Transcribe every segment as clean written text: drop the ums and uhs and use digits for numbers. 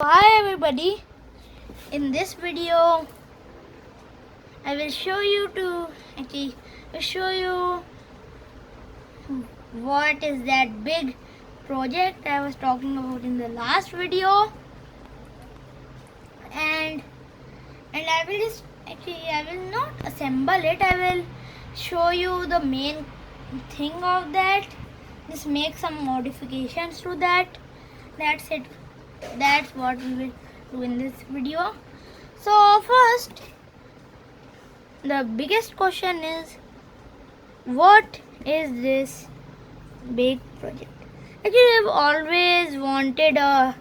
Hi everybody, in this video I will show you what is that big project I was talking about in the last video, and I will I will not assemble it. I will show you the main thing of that, just make some modifications to that. That's it. That's what we will do in this video. So first, the biggest question is, what is this big project? Actually, I've always wanted a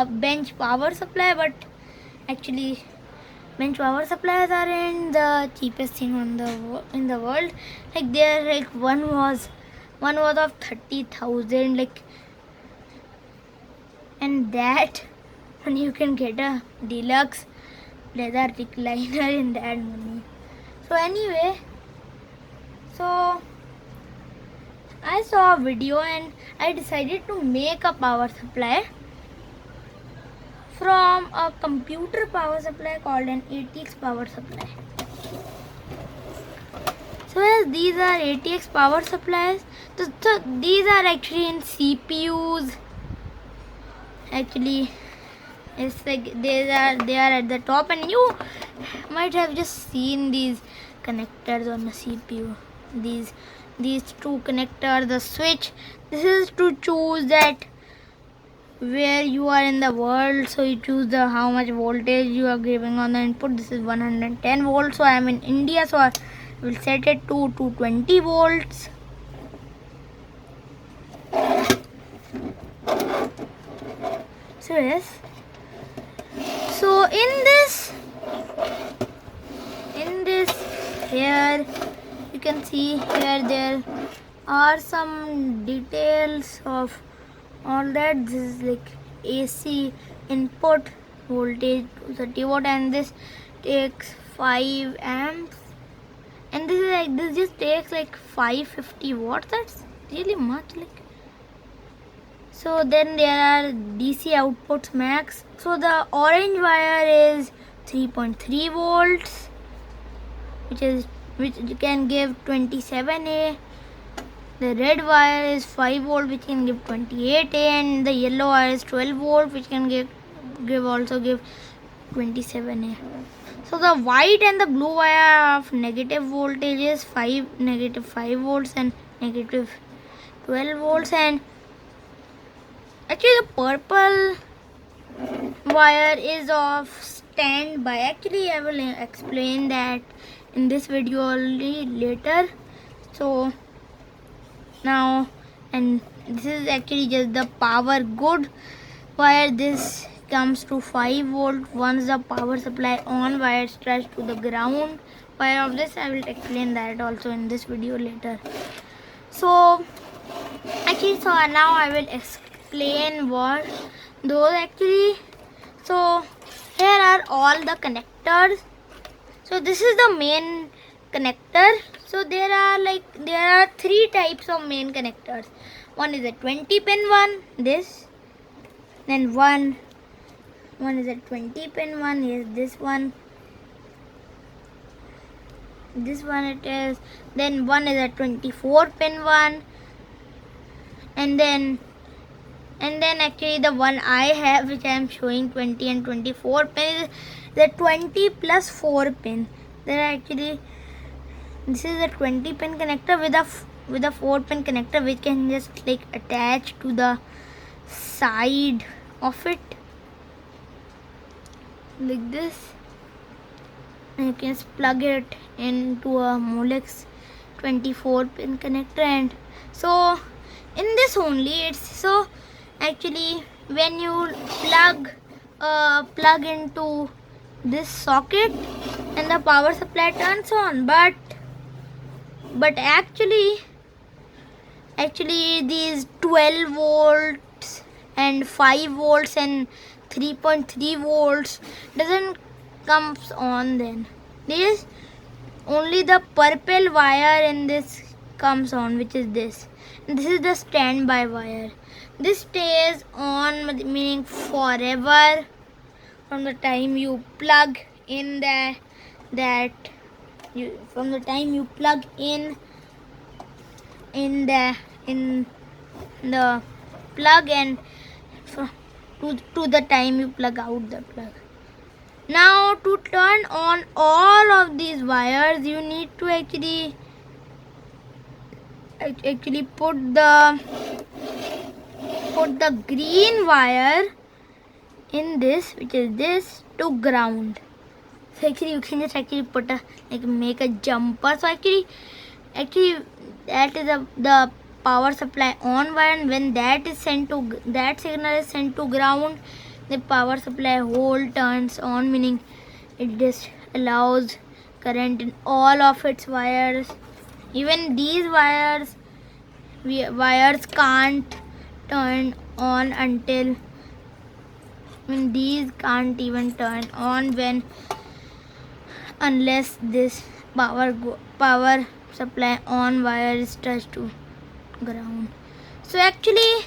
bench power supply, but actually bench power supplies aren't the cheapest thing in the world. Like one was of 30,000, and that and you can get a deluxe leather recliner in that money. So anyway, I saw a video and I decided to make a power supply from a computer power supply called an ATX power supply. So as these are ATX power supplies, so these are actually in CPUs. Actually, it's like they are at the top, and you might have just seen these connectors on the CPU. These two connectors, the switch. This is to choose that where you are in the world. So you choose the how much voltage you are giving on the input. This is 110 volts. So I am in India, so I will set it to 220 volts. So yes. So in this here you can see here there are some details of all that. This is like AC input voltage 30 watt, and this takes 5 amps, and this just takes like 550 watts. That's really much. So then there are DC outputs max. So the orange wire is 3.3 volts, which can give 27A. The red wire is 5 volt, which can give 28A, and the yellow wire is 12 volt, which can give 27A. So the white and the blue wire of negative voltages, negative 5 volts and negative 12 volts, and actually the purple wire is of standby. Actually, I will explain that in this video only later. So now, and this is actually just the power good wire. This comes to 5 volt. Once the power supply on wire stretched to the ground wire of this, I will explain that also in this video later. So actually, so now I will explain what those actually. So here are all the connectors. So this is the main connector. So there are 3 types of main connectors. One is a 20 pin one, this. Then one is a 20 pin one, is this one. This one it is. Then one is a 24 pin one. And then actually the one I have, which I am showing 20 and 24 pin, is the 20 plus 4 pin. This is a 20 pin connector with a 4 pin connector, which can just attach to the side of it like this, and you can just plug it into a Molex 24 pin connector. And so in this only, it's so actually when you plug into this socket and the power supply turns on, but actually these 12 volts and 5 volts and 3.3 volts doesn't comes on. Then this only the purple wire in this comes on, which is this. This is the standby wire. This stays on, meaning forever, from the time you plug in from the time you plug in the plug and to the time you plug out the plug. Now to turn on all of these wires, you need to actually put the green wire in this, which is this, to ground. So actually you can just put make a jumper. So actually that is the power supply on wire, and when that signal is sent to ground, the power supply whole turns on, meaning it just allows current in all of its wires. Even these wires can't turn on until these can't even turn on unless this power supply on wire is touched to ground. So actually,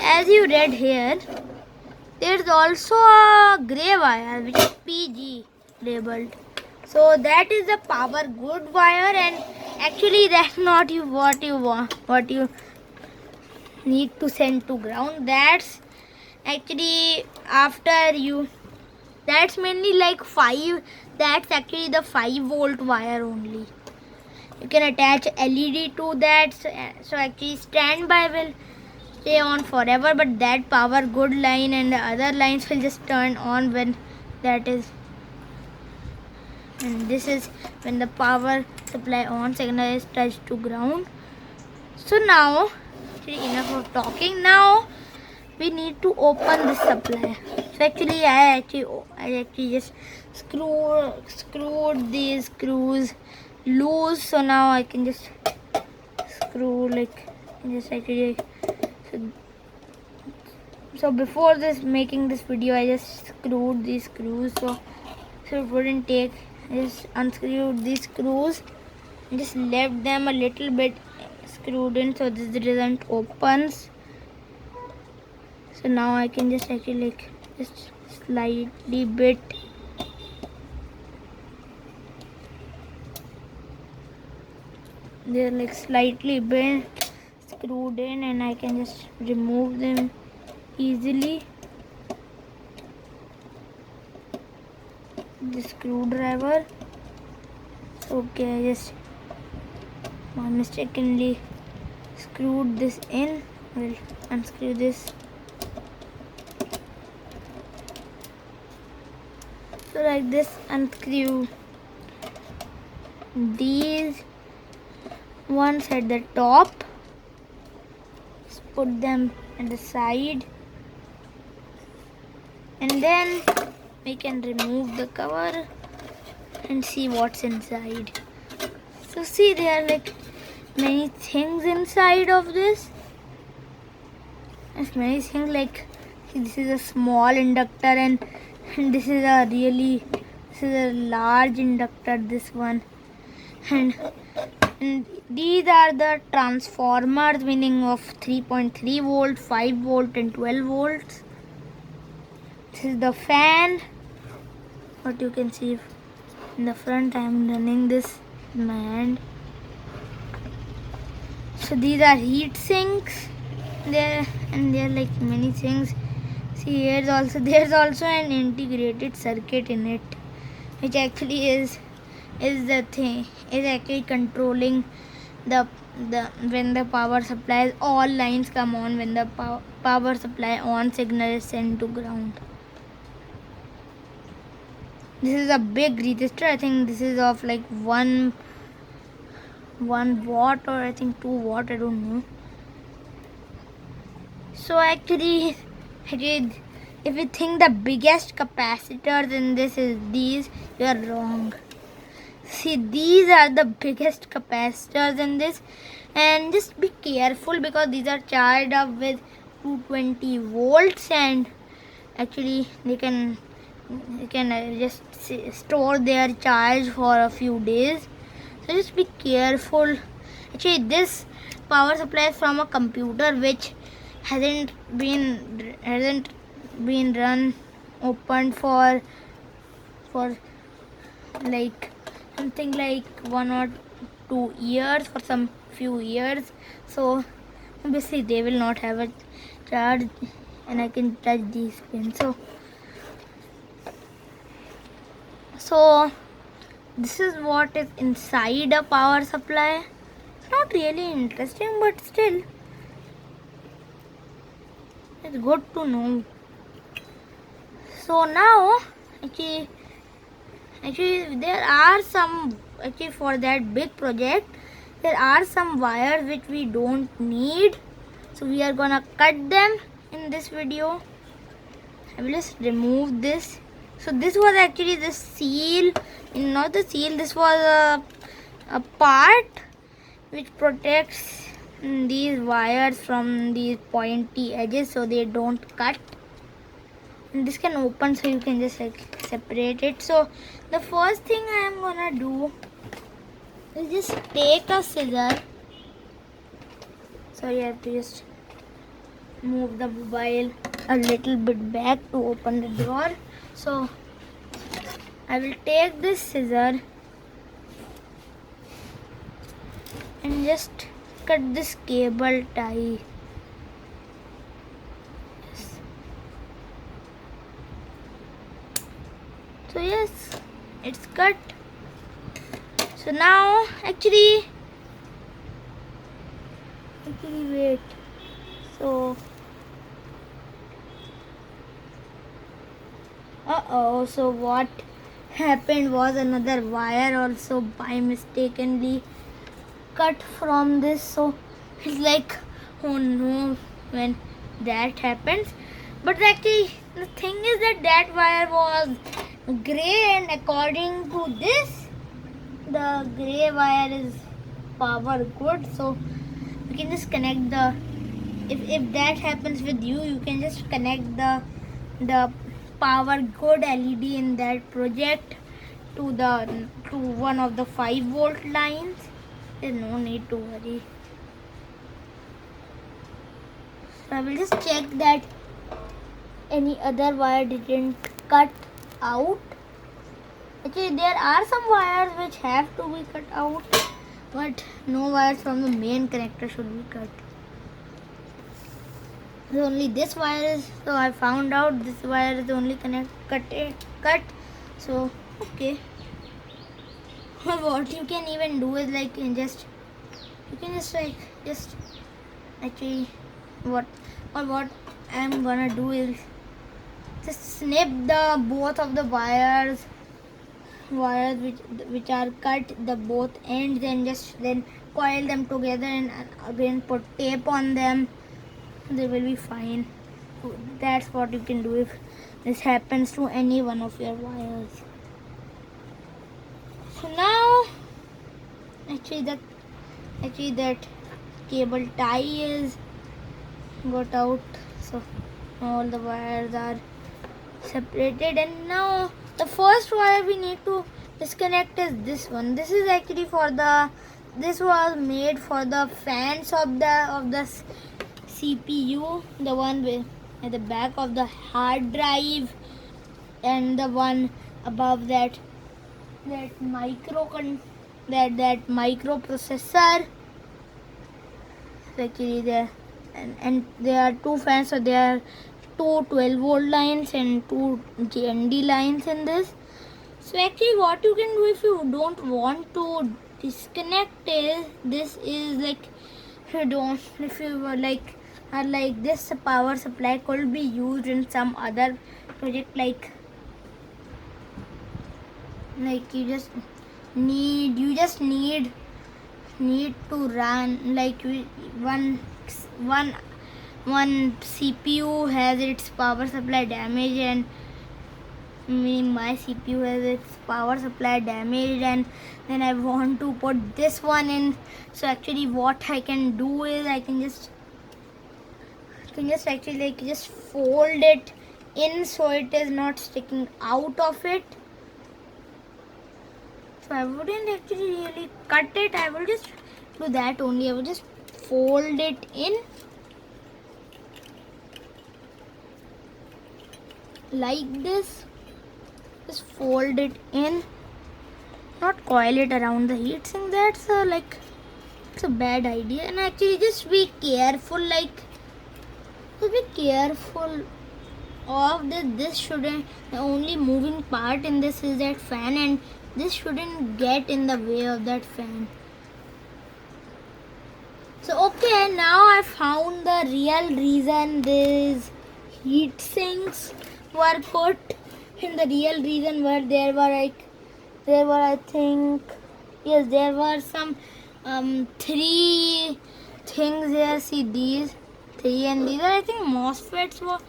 as you read here, there's also a gray wire which is PG labeled. So that is the power good wire, and actually that's not what you need to send to ground. That's actually that's mainly like 5. That's actually the 5-volt wire only. You can attach LED to that, so actually standby will stay on forever, but that power good line and the other lines will just turn on when that is, and this is when the power supply on signal is touched to ground. So now enough of talking. Now we need to open this supply. So actually I just screwed these screws loose. So now I can just screw so before making this video, I just screwed these screws so it wouldn't take. I just unscrewed these screws and just left them a little bit screwed in so this doesn't opens. So now I can just just slightly bit they're slightly bent screwed in, and I can just remove them easily. The screwdriver. Okay, I just mistakenly screwed this in. We'll unscrew this. So like this, unscrew these ones at the top. Just put them at the side, and then we can remove the cover and see what's inside. So see, there are many things inside of this. There's many things this is a small inductor, and this is a large inductor, this one, and these are the transformers, meaning of 3.3 volt, 5 volt and 12 volts. This is the fan. What you can see in the front, I am running this in my hand. So these are heat sinks there, and there are many things. See, there's also an integrated circuit in it, which actually is actually controlling the when the power supply, all lines come on when the power supply on signal is sent to ground. This is a big resistor. I think this is of 1 watt, or I think 2 watt, I don't know. So actually if you think the biggest capacitors in this is these, you are wrong. See, these are the biggest capacitors in this, and just be careful because these are charged up with 220 volts, and actually they can just store their charge for a few days. So just be careful. Actually, this power supply is from a computer which hasn't been run opened for like something like 1 or 2 years, for some few years. So obviously they will not have a charge, and I can touch these pins. So this is what is inside a power supply. It's not really interesting, but still it's good to know. So now actually there are some, actually for that big project there are some wires which we don't need, so we are gonna cut them in this video. I will just remove this. So this was actually the seal, not the seal, this was a part which protects these wires from these pointy edges so they don't cut. And this can open, so you can just like separate it. So the first thing I am gonna do is just take a scissor. Sorry, I have to just move the mobile a little bit back to open the door. So I will take this scissor and just cut this cable tie. So yes, it's cut. So now actually wait. So so what happened was another wire also by mistakenly cut from this. So it's like, oh no, when that happens. But actually the thing is that wire was gray, and according to this, the gray wire is power good. So you can just connect the, if that happens with you, you can just connect the power good LED in that project to one of the 5-volt lines. There's no need to worry. So I will just check that any other wire didn't cut out. Actually there are some wires which have to be cut out, but no wires from the main connector should be cut. So only this wire is, so I found out this wire is only cut. So okay. What you can even do is like you can just actually what I'm gonna do is just snip the both of the wires which are cut, the both ends, and just then coil them together and again put tape on them. They will be fine. That's what you can do if this happens to any one of your wires. So now actually that cable tie is got out, so all the wires are separated. And now the first wire we need to disconnect is this one. This is actually this was made for the fans of the CPU, the one with at the back of the hard drive, and the one above that microprocessor. Actually there and there are two fans, so there are two 12-volt lines and two GND lines in this. So actually what you can do if you don't want to disconnect this is like, if you were like this power supply could be used in some other project, like you just need to run like one CPU has its power supply damage, and meaning my CPU has its power supply damaged, and then I want to put this one in. So actually what I can do is I can just actually like just fold it in so it is not sticking out of it. So I wouldn't actually really cut it, I will just do that only. I will just fold it in like this. Just fold it in, not coil it around the heat sink. That's it's a bad idea. And actually just be careful, of this. This shouldn't, the only moving part in this is that fan, and this shouldn't get in the way of that fan. So okay, now I found the real reason these heat sinks were put. And the real reason were there were I think, yes, there were some three things here. See, these three, and these are I think MOSFETs were,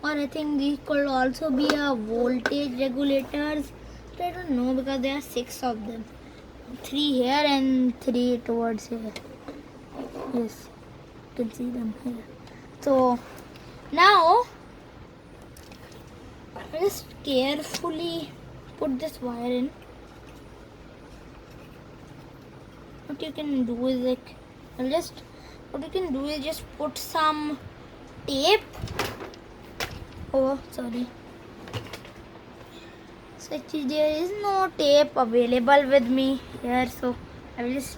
or I think these could also be a voltage regulators. But I don't know because there are 6 of them. 3 here and 3 towards here. Yes, you can see them here. So now I just carefully put this wire in. What you can do is just put some tape. Oh, sorry. So actually there is no tape available with me here, so I will just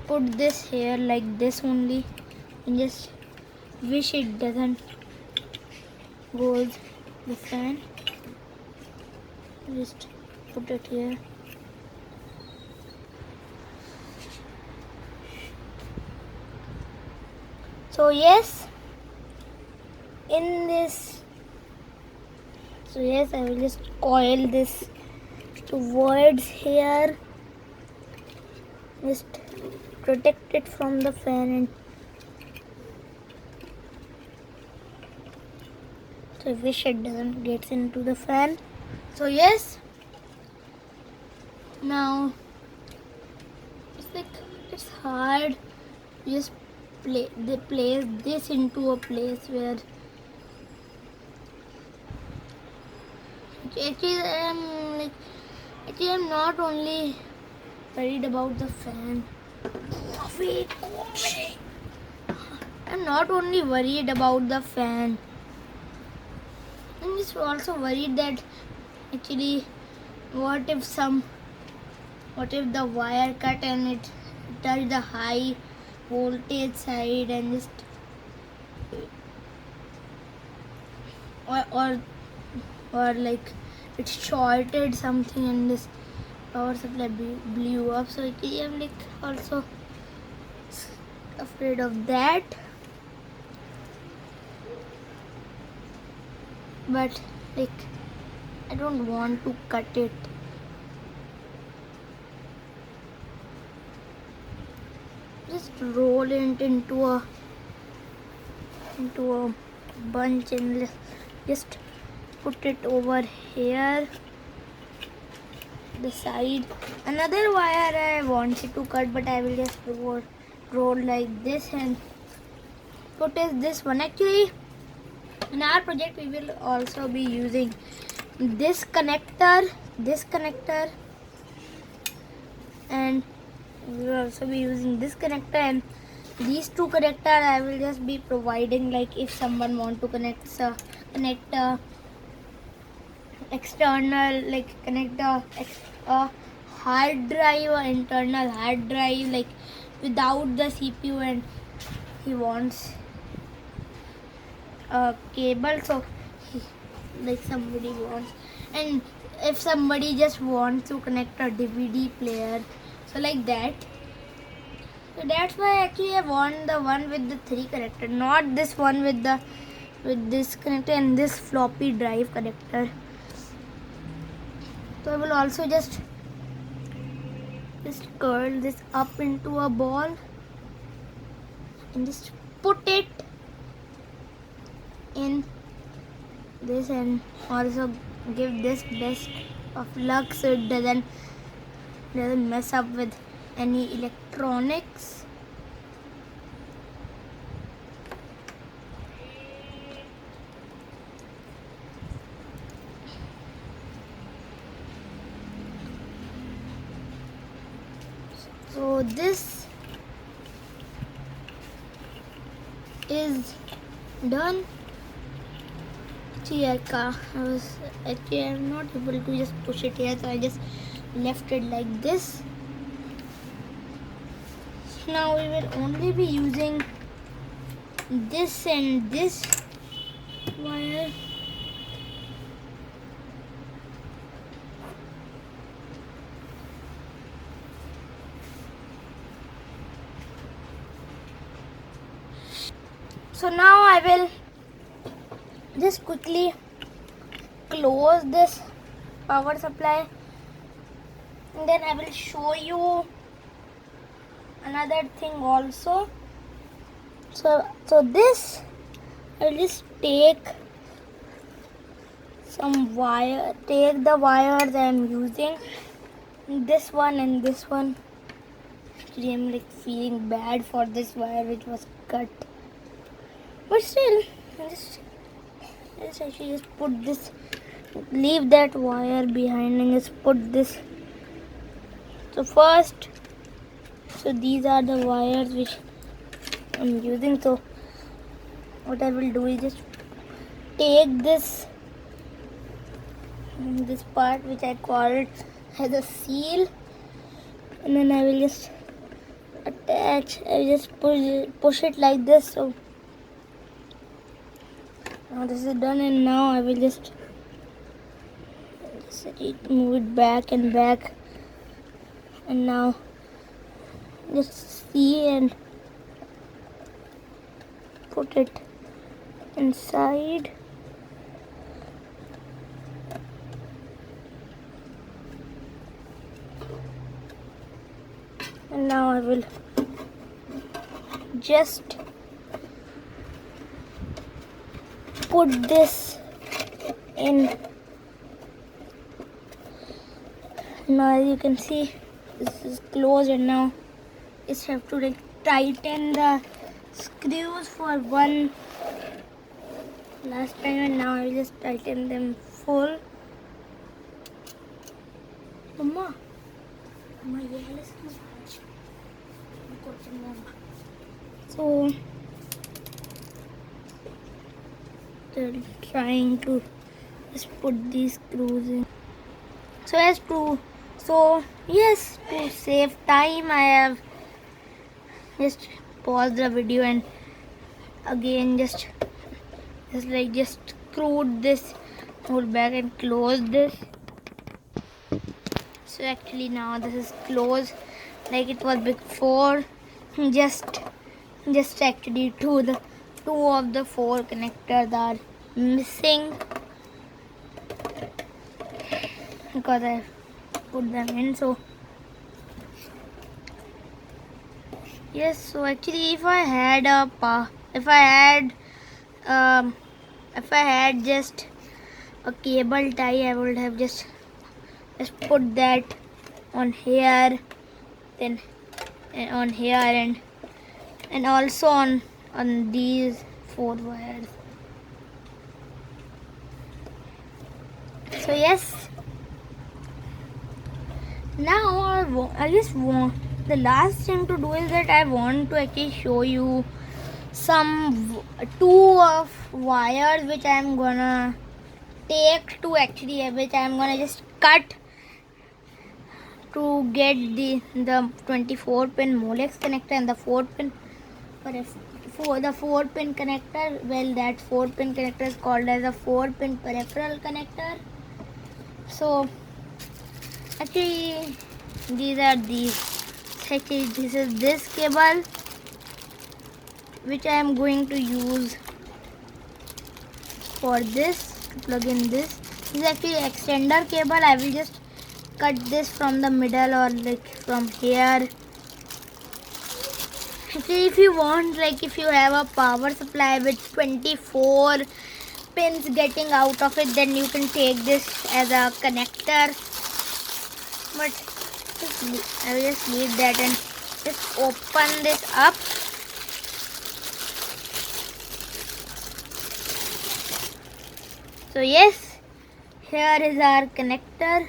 put this here like this only, and just wish it doesn't go the fan. Just put it here. So yes, I will just coil this towards here. Just protect it from the fan, and so I wish it doesn't get into the fan. So yes, now it's hard. Just place this into a place where actually I'm not only worried about the fan. I'm not only worried about the fan. I'm just also worried that actually what if the wire cut and it touched the high voltage side and just or like it shorted something and this power supply blew up. So I'm also afraid of that. But I don't want to cut it. Just roll it into a bunch and just put it over here, the side. Another wire I wanted to cut, but I will just roll like this and put this one. Actually, in our project we will also be using this connector, and we will also be using this connector, and these two connectors I will just be providing, like if someone want to connect external, connect a hard drive or internal hard drive without the CPU, and he wants a cable, so somebody wants, and if somebody just wants to connect a DVD player, so like that. So that's why actually I want the one with the 3 connector, not this one with this connector and this floppy drive connector. So I will also just curl this up into a ball and just put it in this, and also give this best of luck so it doesn't mess up with any electronics. So this is done. See, I'm not able to just push it here, so I just left it like this. Now we will only be using this and this wire. So now I will just quickly close this power supply, and then I will show you another thing also. So this, I'll just take some wire, take the wires I'm using, this one and this one. Actually, I'm like feeling bad for this wire which was cut, but still, I'll just actually just put this, leave that wire behind and just put this. So first, so these are the wires which I'm using. So what I will do is just take this part which I called as a seal, and then I will just attach. I will just push it like this. So now this is done, and now I will just move it back and back, and now just see and put it inside. And now I will just put this in. Now as you can see, this is closed, and now just have to like tighten the screws for one last time, and now I will just tighten them full. Mama, so they're trying to just put these screws in. So yes, to save time, I have just paused the video and again just screwed this whole back and closed this. So actually now this is closed like it was before. Just actually two of the four connectors are missing because I put them in. So yes, so actually if I had just a cable tie, I would have just put that on here, then on here, and also on these four wires. So yes, now I just want, the last thing to do is that I want to actually show you two of wires which I am gonna take to actually, which I am gonna just cut to get the 24 pin Molex connector and the 4 pin connector. Well, that 4 pin connector is called as a 4 pin peripheral connector. So actually these are these. Actually this is this cable which I am going to use for this, to plug in this. This is actually extender cable. I will just cut this from the middle or like from here. Actually, if you want, like if you have a power supply with 24 pins getting out of it, then you can take this as a connector. But I will just leave that and just open this up. So yes, here is our connector.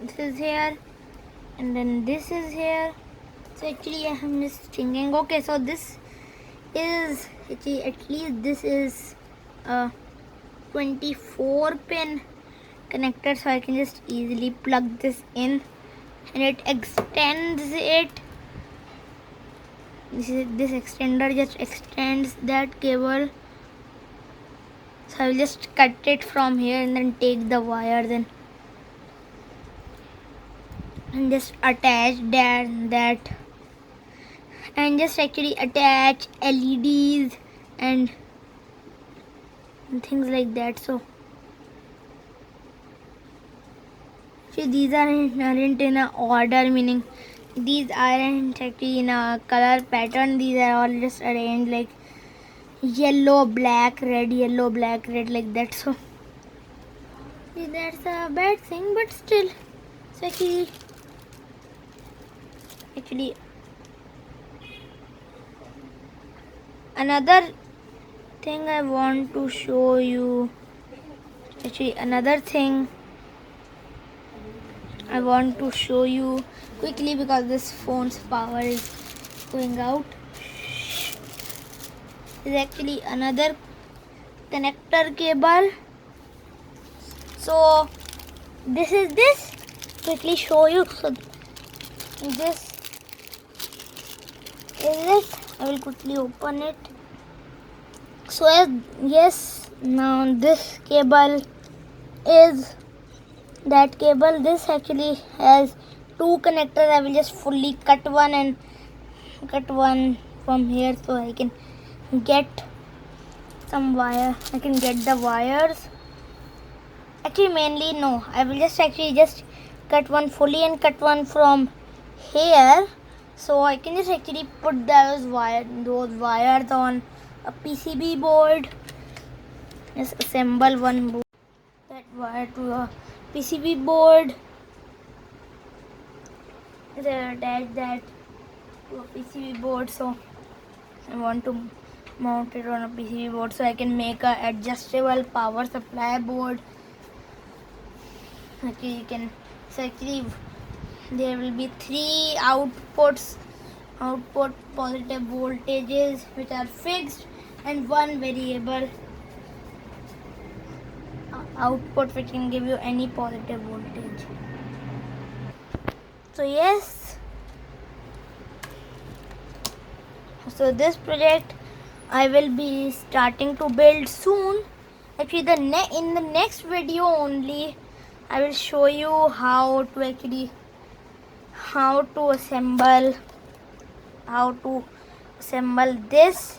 This is here, and then this is here. So actually I am just thinking, okay, so this is actually, at least this is a 24 pin connector, so I can just easily plug this in and it extends it. This extender just extends that cable, so I will just cut it from here and then take the wire then and just attach that and just actually attach LEDs and things like that. So see, these aren't in a order, meaning these aren't actually in a color pattern. These are all just arranged like yellow, black, red, yellow, black, red, like that. So see, that's a bad thing, but still, so actually another thing I want to show you. Actually, another thing I want to show you quickly because this phone's power is going out. Is actually another connector cable. So this is this. Quickly show you. So this is it. I will quickly open it. So yes, now this cable is that cable. This actually has two connectors. I will just fully cut one and cut one from here so I can get some wire. I can get the wires. Actually, mainly no. I will just cut one fully and cut one from here. So I can just actually put those wires on a PCB board. Just assemble one board, that wire to a PCB board. Then attach that to a PCB board. So I want to mount it on a PCB board so I can make a adjustable power supply board. Okay, you can. So actually, there will be three output positive voltages which are fixed and one variable output which can give you any positive voltage. So yes, so this project I will be starting to build soon. Actually, in the next video only I will show you how to assemble this.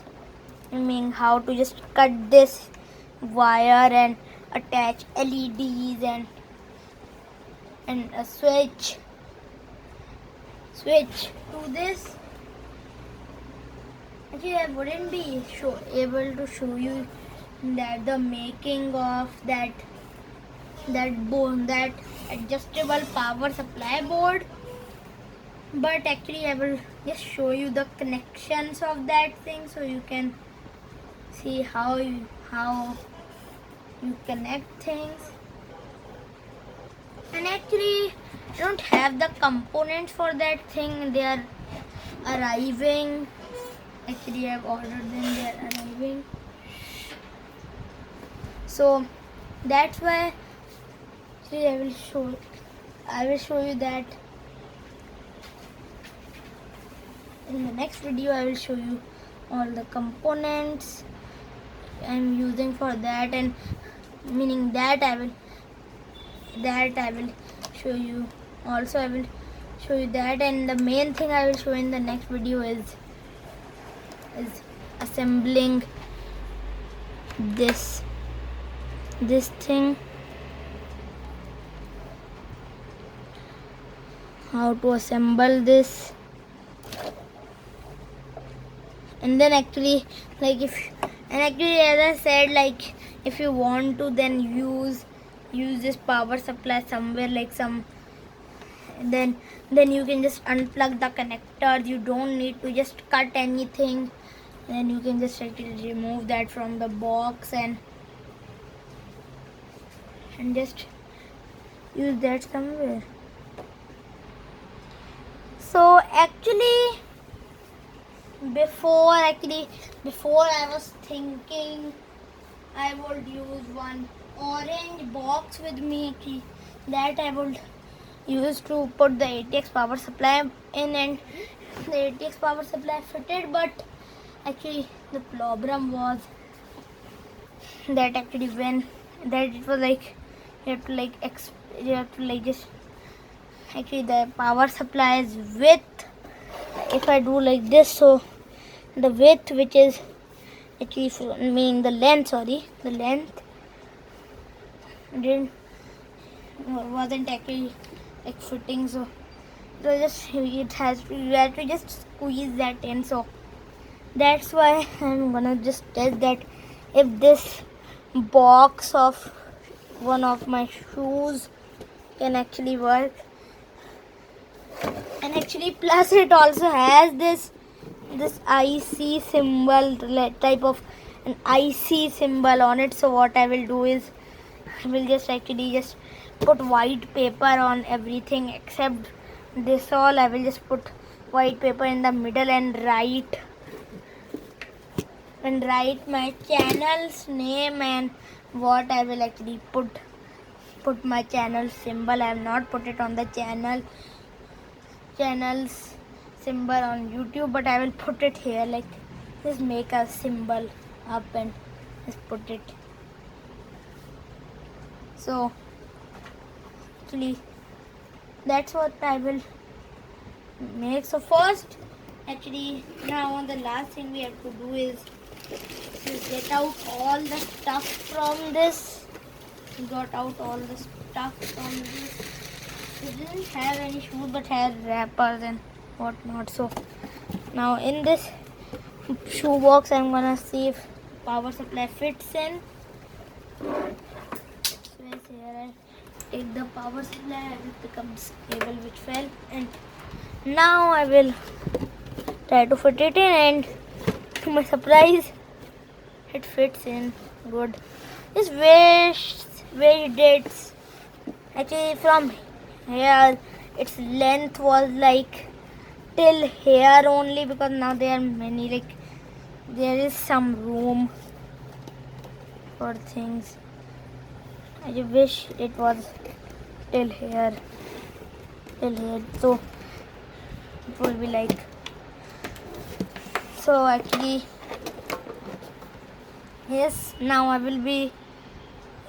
I mean, how to just cut this wire and attach LEDs and a switch to this. Actually, I wouldn't be able to show you that the making of that adjustable power supply board, but actually I will just show you the connections of that thing so you can see how you connect things. And actually I don't have the components for that thing. They are arriving. Actually, I've ordered them. They are arriving. So that's why I will show you that in the next video. I will show you all the components I'm using for that, and meaning that I will show you. Also, I will show you that, and the main thing I will show in the next video is assembling this thing. How to assemble this, and then actually as I said, like if you want to then use this power supply somewhere, like then you can just unplug the connectors. You don't need to just cut anything. Then you can just actually remove that from the box and just use that somewhere. So actually before I was thinking I would use one orange box with me actually, that I would use to put the ATX power supply in, and the ATX power supply fitted, but actually the problem was that actually when that it was like you have to like you have to like just actually the power supply is width. If I do like this, so the width, which is actually meaning the length, the length didn't wasn't actually like fitting, so it was just you have to just squeeze that in. So that's why I'm gonna just test that if this box of one of my shoes can actually work. And actually plus it also has this IC symbol, type of an IC symbol on it. So what I will do is I will just actually just put white paper on everything except this all. I will just put white paper in the middle and write my channel's name and what I will actually put my channel symbol. I have not put it on the channel's symbol on YouTube, but I will put it here, like just make a symbol up and just put it. So actually that's what I will make. So first actually now the last thing we have to do is get out all the stuff from this. Got out all the stuff from this. It didn't have any shoes but had wrappers and whatnot. So now in this shoe box I'm gonna see if power supply fits in. So here I take the power supply, I will pick up this cable which fell, and now I will try to fit it in, and to my surprise it fits in good. Just wish it's actually from here its length was like till here only, because now there are many, like there is some room for things. I just wish it was till here, so it will be like, so actually yes, now I will be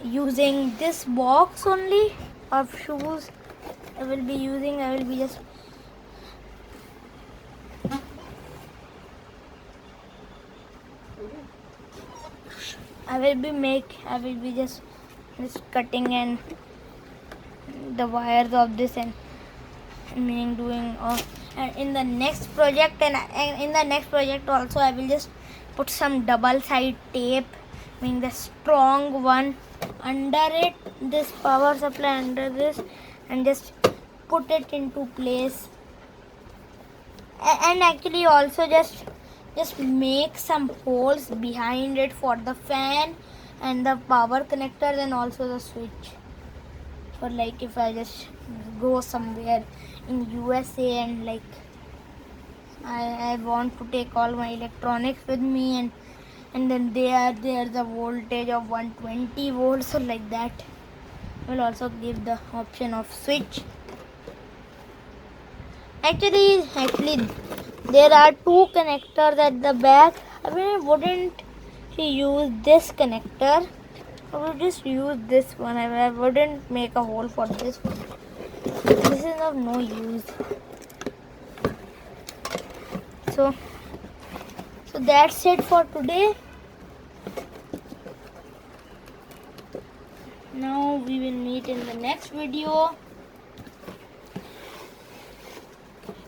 using this box only of shoes. I will be just just cutting and the wires of this, and meaning doing and in the next project, and in the next project also I will just put some double side tape, meaning the strong one, under it, this power supply under this, and just put it into place. And actually also just make some holes behind it for the fan and the power connectors, and also the switch for like if I just go somewhere in USA and like I want to take all my electronics with me, and then there's a voltage of 120 volts, so like that will also give the option of switch. Actually there are two connectors at the back. I mean, wouldn't use this connector, I would just use this one. I wouldn't make a hole for this one. This is of no use. So that's it for today. Now we will meet in the next video.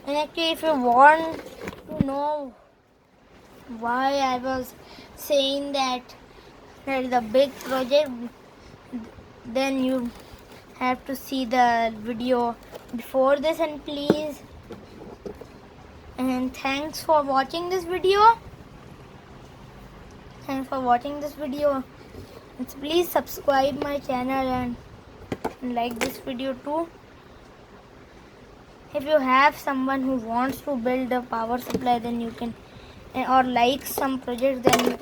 And actually, if you want to know why I was saying that there is a big project, then you have to see the video before this. And please, and thanks for watching this video. And please subscribe my channel and like this video too. If you have someone who wants to build a power supply, then you can or like some projects, then you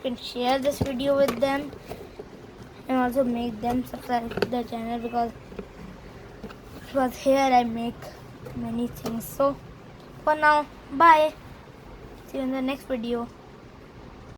can share this video with them and also make them subscribe to the channel, because here I make many things. So for now, bye, see you in the next video.